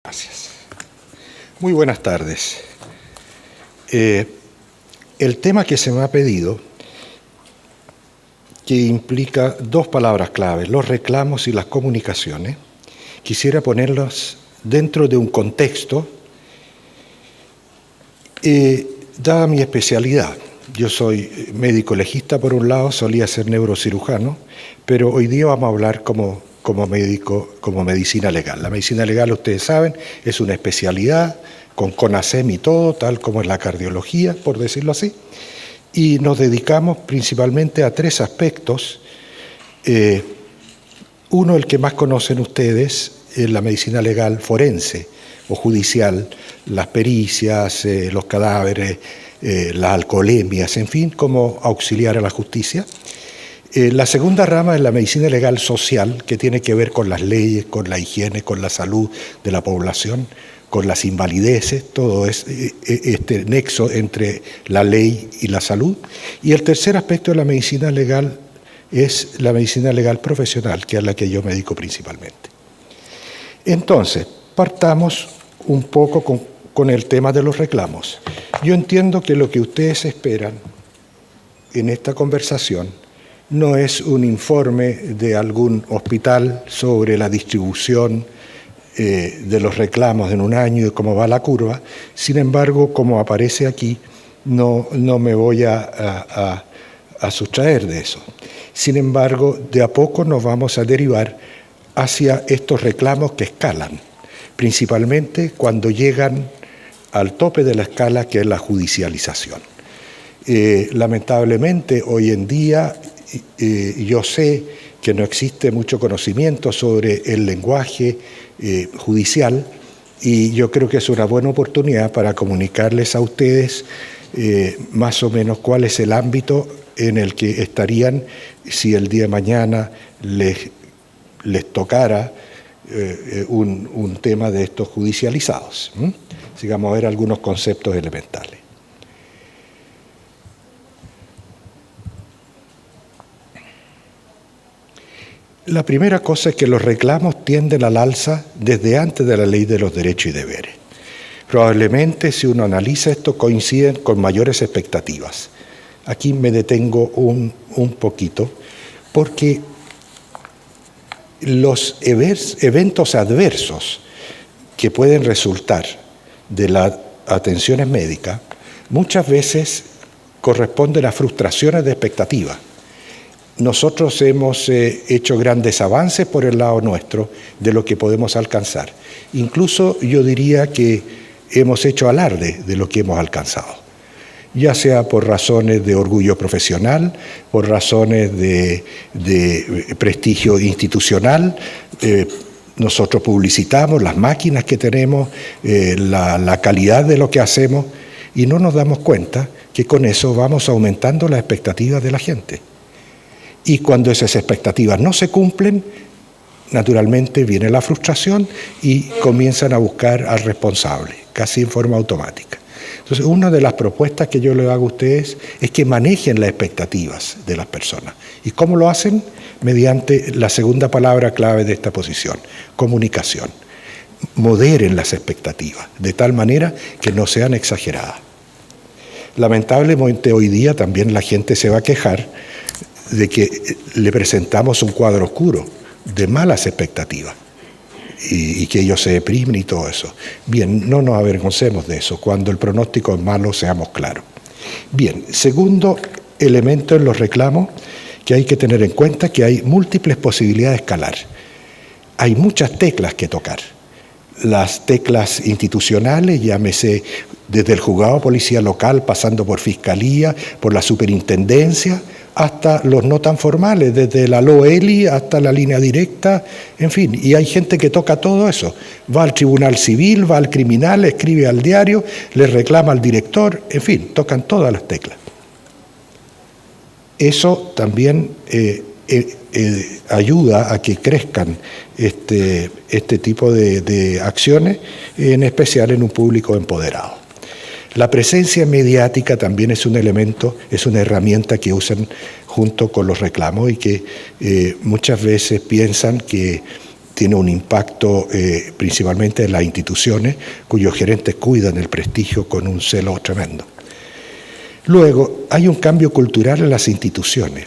Gracias. Muy buenas tardes. El tema que se me ha pedido, que implica dos palabras claves, los reclamos y las comunicaciones, quisiera ponerlos dentro de un contexto, dada mi especialidad. Yo soy médico legista por un lado, solía ser neurocirujano, pero hoy día vamos a hablar como médico, como medicina legal. La medicina legal, ustedes saben, es una especialidad con CONASEM y todo, tal como es la cardiología, por decirlo así, y nos dedicamos principalmente a tres aspectos. Uno, el que más conocen ustedes, es la medicina legal forense o judicial, las pericias, los cadáveres, las alcoholemias, en fin, como auxiliar a la justicia. La segunda rama es la medicina legal social, que tiene que ver con las leyes, con la higiene, con la salud de la población, con las invalideces, todo este nexo entre la ley y la salud. Y el tercer aspecto de la medicina legal es la medicina legal profesional, que es la que yo me dedico principalmente. Entonces, partamos un poco con el tema de los reclamos. Yo entiendo que lo que ustedes esperan en esta conversación no es un informe de algún hospital sobre la distribución de los reclamos en un año y cómo va la curva. Sin embargo, como aparece aquí, no me voy a sustraer de eso. Sin embargo, de a poco nos vamos a derivar hacia estos reclamos que escalan, principalmente cuando llegan al tope de la escala, que es la judicialización. Lamentablemente, hoy en día, yo sé que no existe mucho conocimiento sobre el lenguaje judicial, y yo creo que es una buena oportunidad para comunicarles a ustedes más o menos cuál es el ámbito en el que estarían si el día de mañana les tocara un tema de estos judicializados. Así que vamos a ver algunos conceptos elementales. La primera cosa es que los reclamos tienden al alza desde antes de la Ley de los Derechos y Deberes. Probablemente, si uno analiza esto, coinciden con mayores expectativas. Aquí me detengo un poquito, porque los eventos adversos que pueden resultar de las atenciones médicas muchas veces corresponden a frustraciones de expectativa. Nosotros hemos hecho grandes avances por el lado nuestro de lo que podemos alcanzar. Incluso yo diría que hemos hecho alarde de lo que hemos alcanzado, ya sea por razones de orgullo profesional, por razones de prestigio institucional. Nosotros publicitamos las máquinas que tenemos, la calidad de lo que hacemos, y no nos damos cuenta que con eso vamos aumentando las expectativas de la gente. Y cuando esas expectativas no se cumplen, naturalmente viene la frustración y comienzan a buscar al responsable, casi en forma automática. Entonces, una de las propuestas que yo les hago a ustedes es que manejen las expectativas de las personas. ¿Y cómo lo hacen? Mediante la segunda palabra clave de esta posición, comunicación. Moderen las expectativas, de tal manera que no sean exageradas. Lamentablemente, hoy día también la gente se va a quejar de que le presentamos un cuadro oscuro de malas expectativas y que ellos se deprimen y todo eso. Bien, no nos avergoncemos de eso. Cuando el pronóstico es malo, seamos claros. Bien, segundo elemento en los reclamos que hay que tener en cuenta, que hay múltiples posibilidades de escalar. Hay muchas teclas que tocar. Las teclas institucionales, llámese desde el juzgado de policía local, pasando por fiscalía, por la superintendencia, hasta los no tan formales, desde la LOELI hasta la línea directa, en fin, y hay gente que toca todo eso. Va al tribunal civil, va al criminal, escribe al diario, le reclama al director, en fin, tocan todas las teclas. Eso también ayuda a que crezcan este tipo de acciones, en especial en un público empoderado. La presencia mediática también es un elemento, es una herramienta que usan junto con los reclamos y que muchas veces piensan que tiene un impacto principalmente en las instituciones, cuyos gerentes cuidan el prestigio con un celo tremendo. Luego, hay un cambio cultural en las instituciones.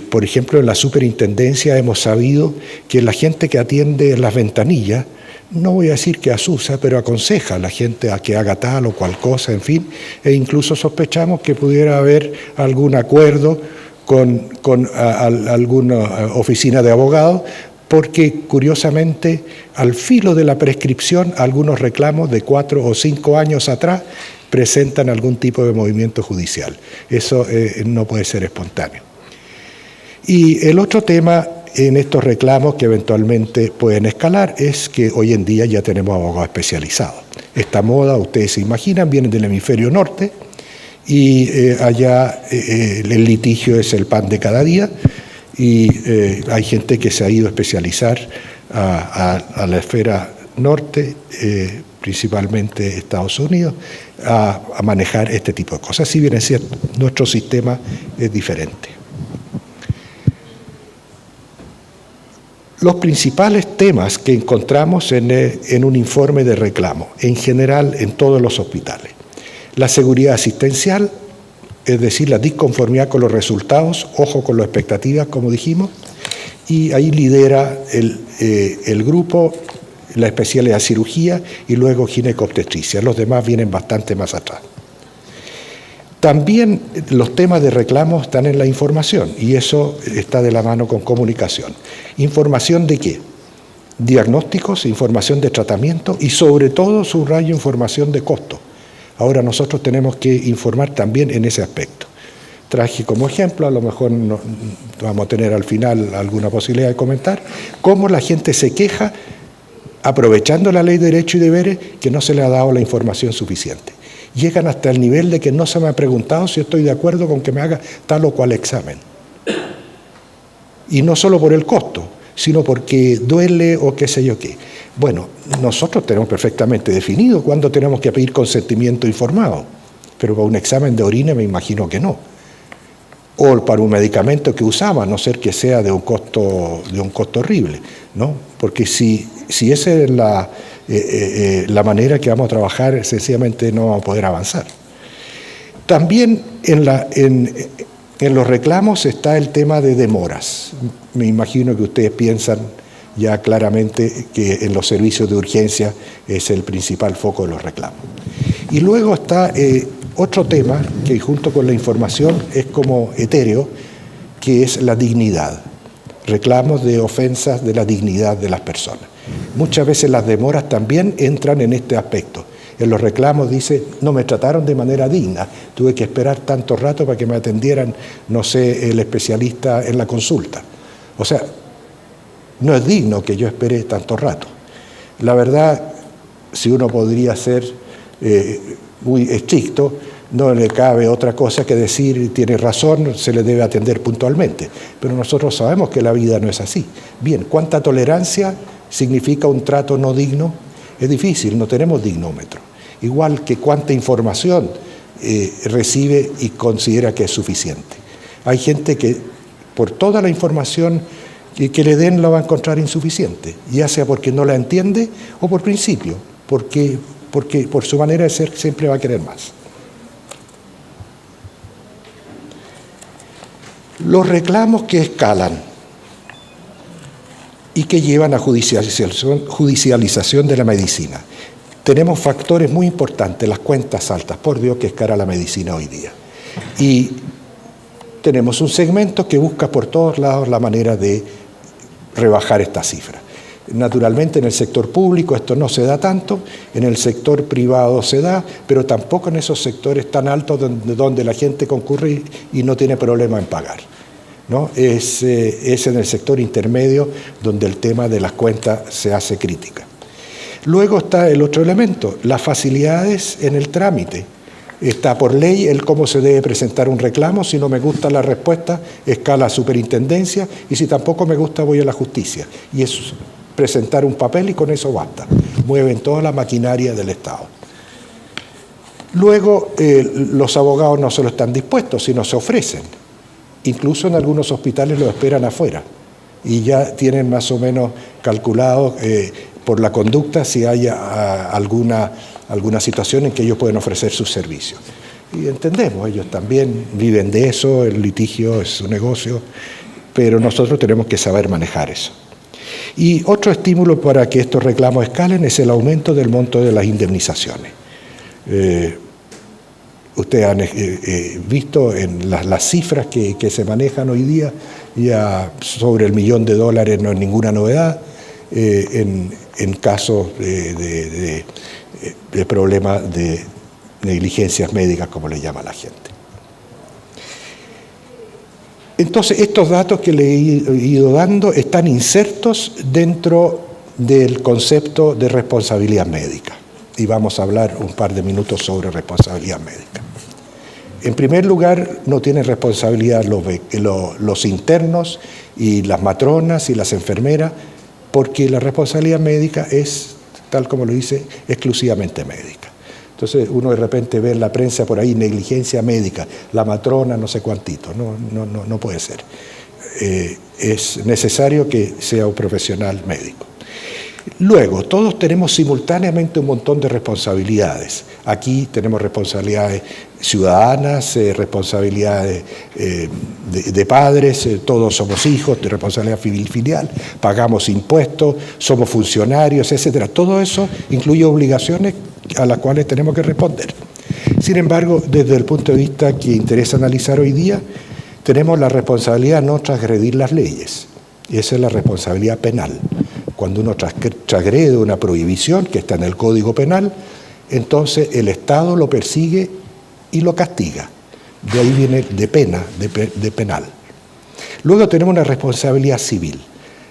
Por ejemplo, en la superintendencia hemos sabido que la gente que atiende las ventanillas, no voy a decir que asusa, pero aconseja a la gente a que haga tal o cual cosa, en fin, e incluso sospechamos que pudiera haber algún acuerdo con alguna oficina de abogados, porque curiosamente al filo de la prescripción algunos reclamos de 4 o 5 años atrás presentan algún tipo de movimiento judicial. Eso no puede ser espontáneo. Y el otro tema en estos reclamos que eventualmente pueden escalar es que hoy en día ya tenemos abogados especializados. Esta moda, ustedes se imaginan, viene del hemisferio norte y allá el litigio es el pan de cada día y hay gente que se ha ido a especializar a la esfera norte, principalmente Estados Unidos, a manejar este tipo de cosas. Si bien es cierto, nuestro sistema es diferente. Los principales temas que encontramos en un informe de reclamo, en general en todos los hospitales. La seguridad asistencial, es decir, la disconformidad con los resultados, ojo con las expectativas, como dijimos, y ahí lidera el grupo, la especialidad cirugía y luego ginecobstetricia. Los demás vienen bastante más atrás. También los temas de reclamo están en la información y eso está de la mano con comunicación. ¿Información de qué? Diagnósticos, información de tratamiento y sobre todo, subrayo, información de costo. Ahora nosotros tenemos que informar también en ese aspecto. Traje como ejemplo, a lo mejor no vamos a tener al final alguna posibilidad de comentar, cómo la gente se queja aprovechando la ley de derechos y deberes que no se le ha dado la información suficiente. Llegan hasta el nivel de que no se me ha preguntado si estoy de acuerdo con que me haga tal o cual examen. Y no solo por el costo, sino porque duele o qué sé yo qué. Bueno, nosotros tenemos perfectamente definido cuándo tenemos que pedir consentimiento informado, pero para un examen de orina me imagino que no. O para un medicamento que usamos, a no ser que sea de un costo horrible, ¿no? Porque si esa es la manera que vamos a trabajar, sencillamente no vamos a poder avanzar. También en los reclamos está el tema de demoras. Me imagino que ustedes piensan ya claramente que en los servicios de urgencia es el principal foco de los reclamos. Y luego está otro tema que junto con la información es como etéreo, que es la dignidad. Reclamos de ofensas de la dignidad de las personas. Muchas veces las demoras también entran en este aspecto. En los reclamos dice, no me trataron de manera digna, tuve que esperar tanto rato para que me atendieran, no sé, el especialista en la consulta. O sea, no es digno que yo espere tanto rato. La verdad, si uno podría ser muy estricto, no le cabe otra cosa que decir, tiene razón, se le debe atender puntualmente. Pero nosotros sabemos que la vida no es así. Bien, ¿cuánta tolerancia significa un trato no digno? Es difícil, no tenemos dignómetro. Igual que cuánta información recibe y considera que es suficiente. Hay gente que por toda la información que le den la va a encontrar insuficiente, ya sea porque no la entiende o por principio, porque por su manera de ser siempre va a querer más. Los reclamos que escalan y que llevan a judicialización de la medicina. Tenemos factores muy importantes, las cuentas altas, por Dios que es cara la medicina hoy día. Y tenemos un segmento que busca por todos lados la manera de rebajar esta cifra. Naturalmente en el sector público esto no se da tanto, en el sector privado se da, pero tampoco en esos sectores tan altos donde la gente concurre y no tiene problema en pagar, ¿no? Es en el sector intermedio donde el tema de las cuentas se hace crítica. Luego está el otro elemento, las facilidades en el trámite. Está por ley el cómo se debe presentar un reclamo. Si no me gusta la respuesta, escala a superintendencia, y si tampoco me gusta, voy a la justicia. Y es presentar un papel y con eso basta. Mueven toda la maquinaria del Estado. Luego, los abogados no solo están dispuestos, sino se ofrecen. Incluso en algunos hospitales los esperan afuera. y ya tienen más o menos calculado por la conducta si hay alguna situación en que ellos pueden ofrecer sus servicios. Y entendemos, ellos también viven de eso, el litigio es su negocio, pero nosotros tenemos que saber manejar eso. Y otro estímulo para que estos reclamos escalen es el aumento del monto de las indemnizaciones. Ustedes han visto en las cifras que se manejan hoy día, ya sobre $1 millón no es ninguna novedad en casos de problemas de negligencias médicas, como le llama la gente. Entonces, estos datos que le he ido dando están insertos dentro del concepto de responsabilidad médica. Y vamos a hablar un par de minutos sobre responsabilidad médica. En primer lugar, no tienen responsabilidad los internos y las matronas y las enfermeras, porque la responsabilidad médica es, tal como lo dice, exclusivamente médica. Entonces uno de repente ve en la prensa por ahí negligencia médica, la matrona no sé cuántito, no puede ser. Es necesario que sea un profesional médico. Luego, todos tenemos simultáneamente un montón de responsabilidades. Aquí tenemos responsabilidades ciudadanas, responsabilidades de padres, todos somos hijos, de responsabilidad filial, pagamos impuestos, somos funcionarios, etc. Todo eso incluye obligaciones a las cuales tenemos que responder. Sin embargo, desde el punto de vista que interesa analizar hoy día, tenemos la responsabilidad de no transgredir las leyes. Y esa es la responsabilidad penal. Cuando uno transgrede una prohibición que está en el Código Penal, entonces el Estado lo persigue y lo castiga. De ahí viene de pena, de penal. Luego tenemos una responsabilidad civil.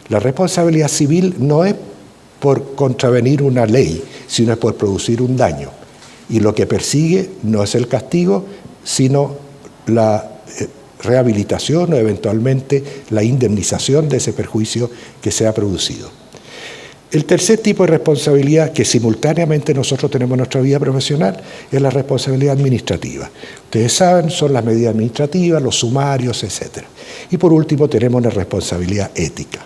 La responsabilidad civil no es por contravenir una ley, sino es por producir un daño. Y lo que persigue no es el castigo, sino la rehabilitación o eventualmente la indemnización de ese perjuicio que se ha producido. El tercer tipo de responsabilidad que simultáneamente nosotros tenemos en nuestra vida profesional es la responsabilidad administrativa. Ustedes saben, son las medidas administrativas, los sumarios, etc. Y por último tenemos la responsabilidad ética.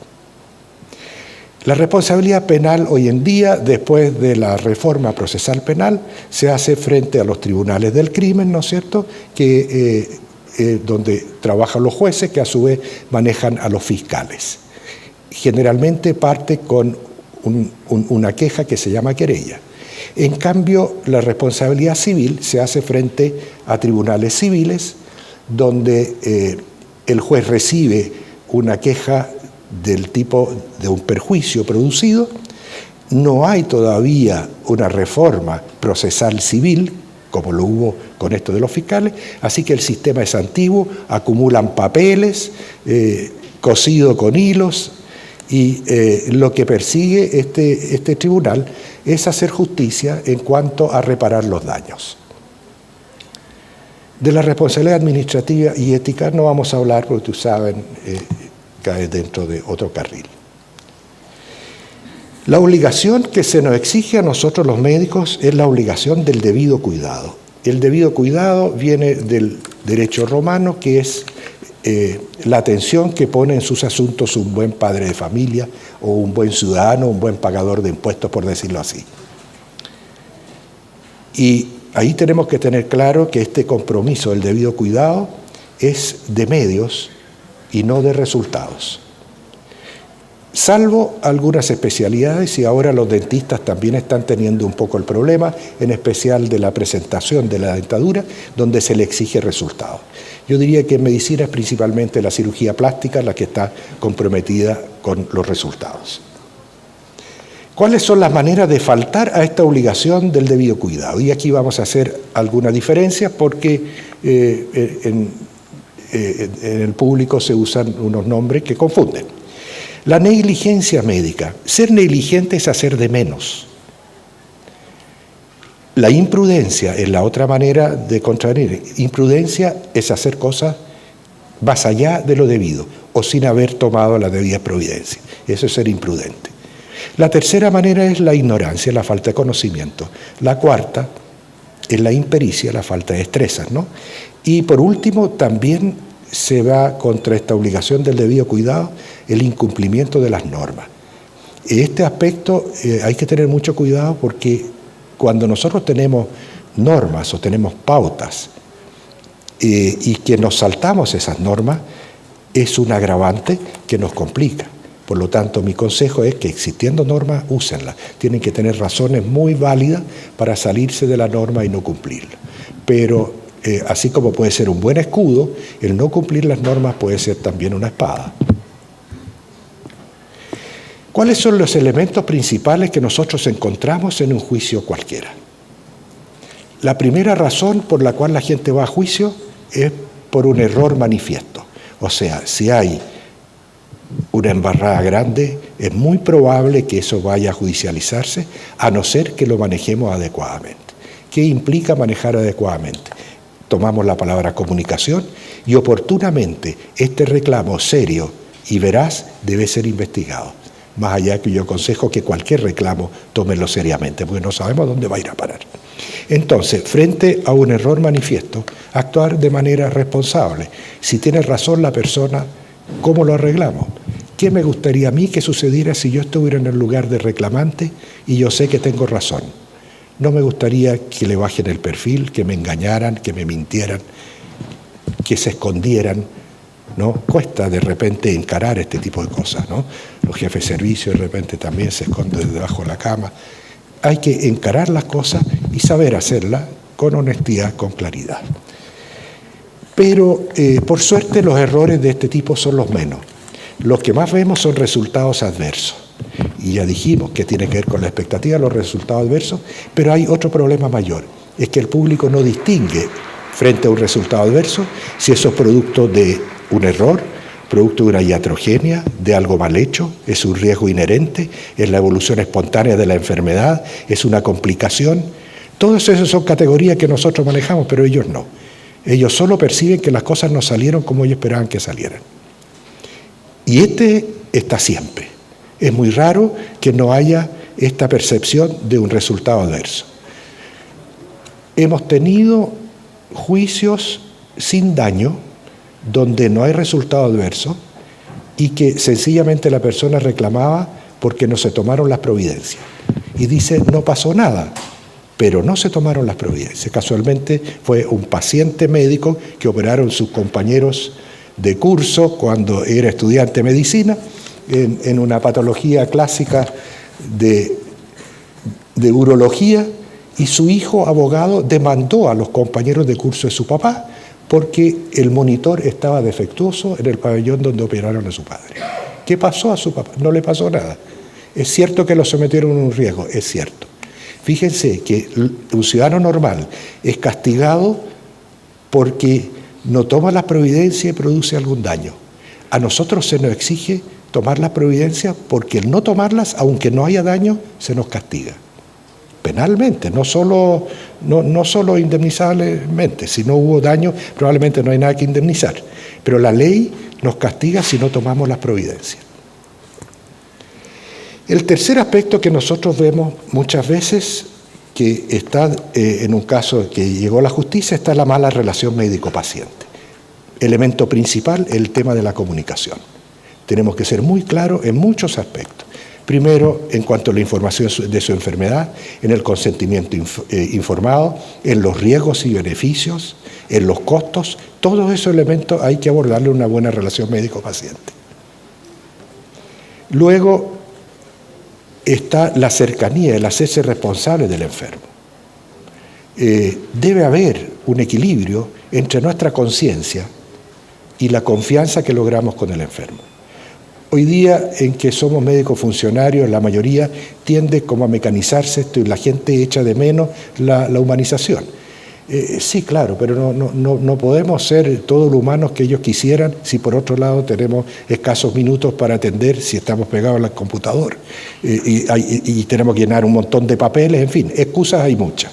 La responsabilidad penal hoy en día, después de la reforma procesal penal, se hace frente a los tribunales del crimen, ¿no es cierto?, donde trabajan los jueces, que a su vez manejan a los fiscales. Generalmente parte con una queja que se llama querella. En cambio, la responsabilidad civil se hace frente a tribunales civiles, donde el juez recibe una queja del tipo de un perjuicio producido. No hay todavía una reforma procesal civil, como lo hubo con esto de los fiscales, así que el sistema es antiguo, acumulan papeles, cosido con hilos, y lo que persigue este tribunal es hacer justicia en cuanto a reparar los daños. De la responsabilidad administrativa y ética no vamos a hablar porque ustedes saben, cae dentro de otro carril. La obligación que se nos exige a nosotros los médicos es la obligación del debido cuidado. El debido cuidado viene del derecho romano, que es la atención que pone en sus asuntos un buen padre de familia o un buen ciudadano, un buen pagador de impuestos, por decirlo así. Y ahí tenemos que tener claro que este compromiso del debido cuidado es de medios y no de resultados. Salvo algunas especialidades, y ahora los dentistas también están teniendo un poco el problema, en especial de la presentación de la dentadura, donde se le exige resultados. Yo diría que en medicina es principalmente la cirugía plástica la que está comprometida con los resultados. ¿Cuáles son las maneras de faltar a esta obligación del debido cuidado? Y aquí vamos a hacer alguna diferencia porque en el público se usan unos nombres que confunden. La negligencia médica. Ser negligente es hacer de menos. La imprudencia es la otra manera de contravenir. Imprudencia es hacer cosas más allá de lo debido o sin haber tomado la debida providencia. Eso es ser imprudente. La tercera manera es la ignorancia, la falta de conocimiento. La cuarta es la impericia, la falta de destrezas, ¿no? Y por último, también se va contra esta obligación del debido cuidado el incumplimiento de las normas. Este aspecto hay que tener mucho cuidado porque cuando nosotros tenemos normas o tenemos pautas y que nos saltamos esas normas, es un agravante que nos complica. Por lo tanto, mi consejo es que existiendo normas, úsenlas. Tienen que tener razones muy válidas para salirse de la norma y no cumplirla. Pero así como puede ser un buen escudo, el no cumplir las normas puede ser también una espada. ¿Cuáles son los elementos principales que nosotros encontramos en un juicio cualquiera? La primera razón por la cual la gente va a juicio es por un error manifiesto. O sea, si hay una embarrada grande, es muy probable que eso vaya a judicializarse, a no ser que lo manejemos adecuadamente. ¿Qué implica manejar adecuadamente? Tomamos la palabra comunicación y oportunamente este reclamo serio y veraz debe ser investigado. Más allá que yo aconsejo que cualquier reclamo tómenlo seriamente, porque no sabemos dónde va a ir a parar. Entonces, frente a un error manifiesto, actuar de manera responsable. Si tiene razón la persona, ¿cómo lo arreglamos? ¿Qué me gustaría a mí que sucediera si yo estuviera en el lugar de reclamante y yo sé que tengo razón? No me gustaría que le bajen el perfil, que me engañaran, que me mintieran, que se escondieran, ¿no? Cuesta de repente encarar este tipo de cosas, ¿no? Los jefes de servicio de repente también se esconden debajo de la cama. Hay que encarar las cosas y saber hacerlas con honestidad, con claridad. Pero, por suerte, los errores de este tipo son los menos. Los que más vemos son resultados adversos. Y ya dijimos que tiene que ver con la expectativa, los resultados adversos, pero hay otro problema mayor, es que el público no distingue frente a un resultado adverso si eso es producto de un error, producto de una iatrogenia, de algo mal hecho, es un riesgo inherente, es la evolución espontánea de la enfermedad, es una complicación. Todas esas son categorías que nosotros manejamos, pero ellos no. Ellos solo perciben que las cosas no salieron como ellos esperaban que salieran. Y este está siempre. Es muy raro que no haya esta percepción de un resultado adverso. Hemos tenido juicios sin daño, donde no hay resultado adverso, y que sencillamente la persona reclamaba porque no se tomaron las providencias. Y dice, no pasó nada, pero no se tomaron las providencias. Casualmente fue un paciente médico que operaron sus compañeros de curso cuando era estudiante de medicina, en una patología clásica de urología, y su hijo abogado demandó a los compañeros de curso de su papá porque el monitor estaba defectuoso en el pabellón donde operaron a su padre. ¿Qué pasó a su papá? No le pasó nada. Es cierto que lo sometieron a un riesgo, es cierto. Fíjense que un ciudadano normal es castigado porque no toma las providencias y produce algún daño. A nosotros se nos exige tomar las providencias porque el no tomarlas, aunque no haya daño, se nos castiga. Penalmente, no solo indemnizablemente. Si no hubo daño, probablemente no hay nada que indemnizar. Pero la ley nos castiga si no tomamos las providencias. El tercer aspecto que nosotros vemos muchas veces, que está en un caso que llegó a la justicia, está la mala relación médico-paciente. Elemento principal, el tema de la comunicación. Tenemos que ser muy claros en muchos aspectos. Primero, en cuanto a la información de su enfermedad, en el consentimiento informado, en los riesgos y beneficios, en los costos, todos esos elementos hay que abordarle una buena relación médico-paciente. Luego está la cercanía, el hacerse responsable del enfermo. Debe haber un equilibrio entre nuestra conciencia y la confianza que logramos con el enfermo. Hoy día, en que somos médicos funcionarios, la mayoría tiende como a mecanizarse esto y la gente echa de menos la humanización. Sí, claro, pero no podemos ser todos los humanos que ellos quisieran si por otro lado tenemos escasos minutos para atender si estamos pegados al computador y tenemos que llenar un montón de papeles, en fin, excusas hay muchas.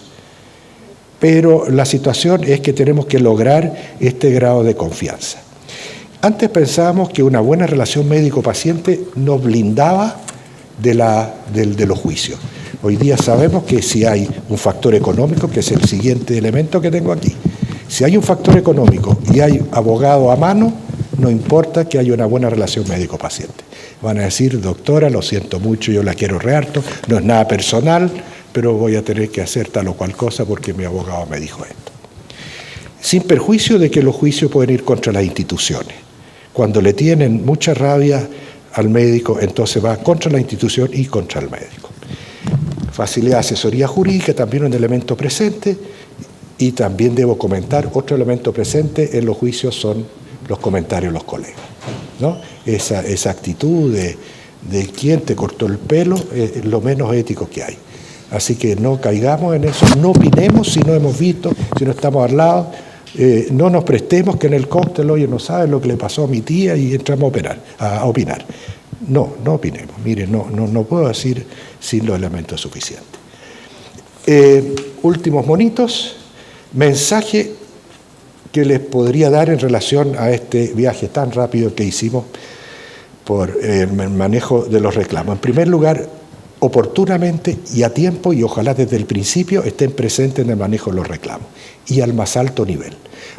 Pero la situación es que tenemos que lograr este grado de confianza. Antes pensábamos que una buena relación médico-paciente nos blindaba de los juicios. Hoy día sabemos que si hay un factor económico, que es el siguiente elemento que tengo aquí, Si hay un factor económico y hay abogado a mano, no importa que haya una buena relación médico-paciente. Van a decir, doctora, lo siento mucho, yo la quiero re harto, no es nada personal, pero voy a tener que hacer tal o cual cosa porque mi abogado me dijo esto. Sin perjuicio de que los juicios pueden ir contra las instituciones. Cuando le tienen mucha rabia al médico, entonces va contra la institución y contra el médico. Facilidad de asesoría jurídica, también un elemento presente, y también debo comentar, otro elemento presente en los juicios son los comentarios de los colegas, ¿no? Esa actitud de quién te cortó el pelo es lo menos ético que hay. Así que no caigamos en eso, no opinemos si no hemos visto, si no estamos al lado, no nos prestemos que en el cóctel, oye, no sabes lo que le pasó a mi tía y entramos a opinar. No opinemos. Mire, no puedo decir sin los elementos suficientes. Últimos monitos. Mensaje que les podría dar en relación a este viaje tan rápido que hicimos por el manejo de los reclamos. En primer lugar, oportunamente y a tiempo, y ojalá desde el principio estén presentes en el manejo de los reclamos y al más alto nivel.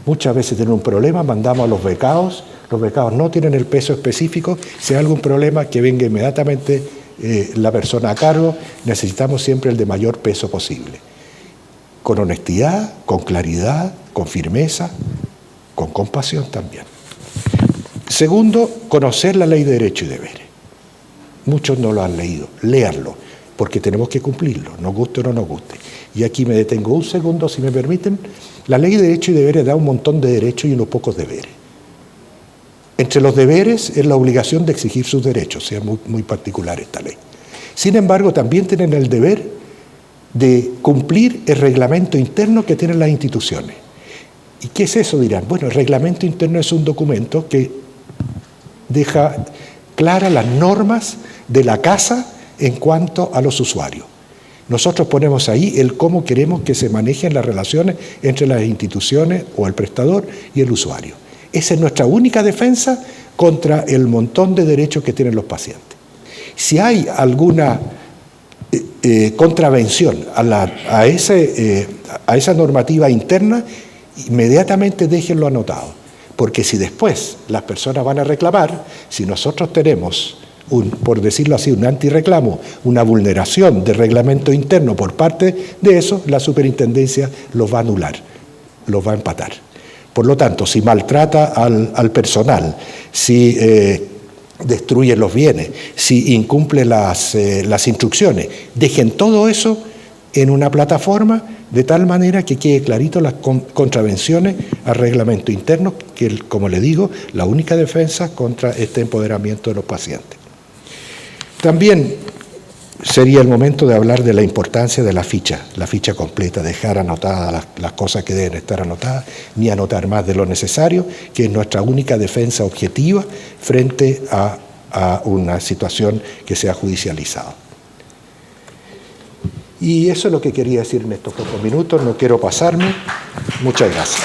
Muchas veces tienen un problema, mandamos a los becados no tienen el peso específico, si hay algún problema que venga inmediatamente la persona a cargo, necesitamos siempre el de mayor peso posible, con honestidad, con claridad, con firmeza, con compasión también. Segundo, conocer la ley de derechos y deberes. Muchos no lo han leído, léanlo, porque tenemos que cumplirlo, nos guste o no nos guste. Y aquí me detengo un segundo, si me permiten. La ley de derechos y deberes da un montón de derechos y unos pocos deberes. Entre los deberes es la obligación de exigir sus derechos, sea muy particular esta ley. Sin embargo, también tienen el deber de cumplir el reglamento interno que tienen las instituciones. ¿Y qué es eso? Dirán. Bueno, el reglamento interno es un documento que deja claras las normas de la casa en cuanto a los usuarios. Nosotros ponemos ahí el cómo queremos que se manejen las relaciones entre las instituciones o el prestador y el usuario. Esa es nuestra única defensa contra el montón de derechos que tienen los pacientes. Si hay alguna contravención a esa normativa interna, inmediatamente déjenlo anotado, porque si después las personas van a reclamar, si nosotros tenemos, por decirlo así, un antirreclamo, una vulneración del reglamento interno por parte de eso, la superintendencia los va a anular, los va a empatar. Por lo tanto, si maltrata al personal, si destruye los bienes, si incumple las instrucciones, dejen todo eso en una plataforma de tal manera que quede clarito las contravenciones al reglamento interno, que, como le digo, la única defensa contra este empoderamiento de los pacientes. También sería el momento de hablar de la importancia de la ficha completa, dejar anotadas las cosas que deben estar anotadas, ni anotar más de lo necesario, que es nuestra única defensa objetiva frente a una situación que sea judicializada. Y eso es lo que quería decir en estos pocos minutos, no quiero pasarme. Muchas gracias.